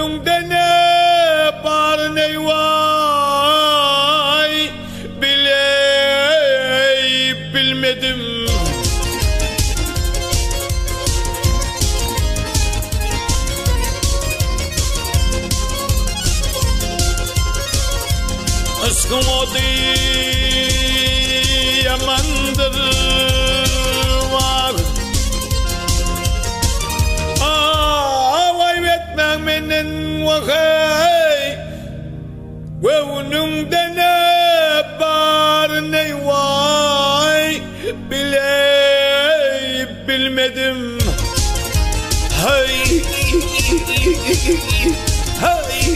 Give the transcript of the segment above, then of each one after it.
önümde ne var ne vay bilmedim. Aşkım o yamandır var. Vay etmem benim vakay. Ve önümde ne var ne vay bilmedim. Hey hey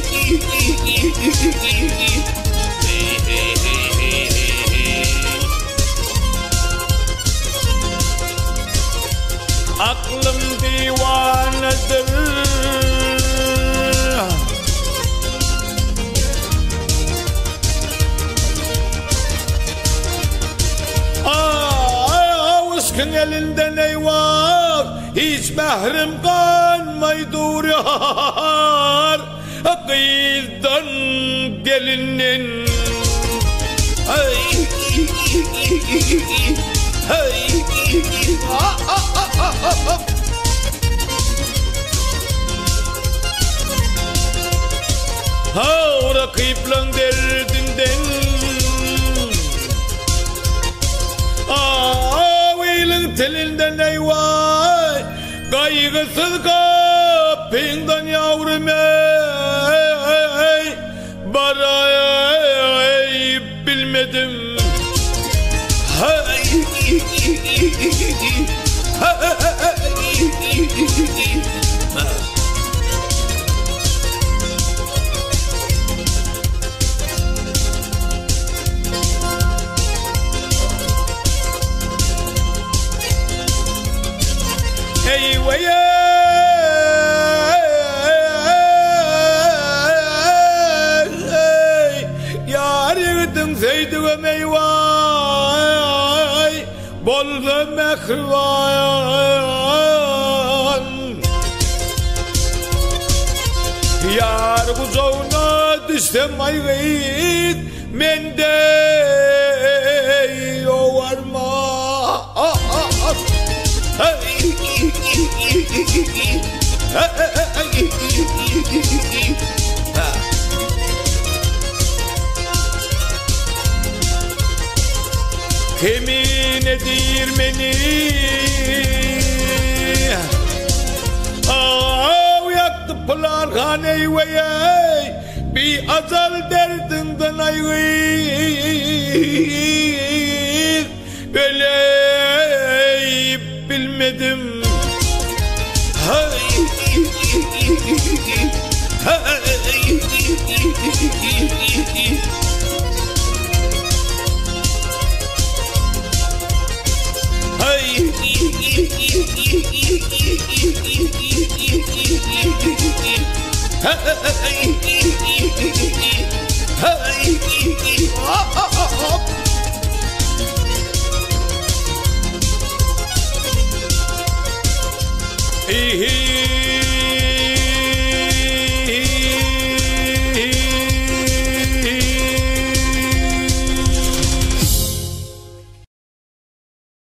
aklım divanedir. Aşkın elinden eyvah, hiç mehrim kalmay duruyor. Kıyıdan gelinin hey hey rakiplan derdinden Veylin telinden eyvay kaygısız kapından yavrum ey barayı bilmedim. Hey hey vay yarıdın zeydiğim eyvay bolda mehrivan yar kucağına düşsem aygıt mende yovarma. Kimin edirmeni yaktı pılarhaneyi ve bir azal derdinden ayrı böyle bilmedim. Hey hey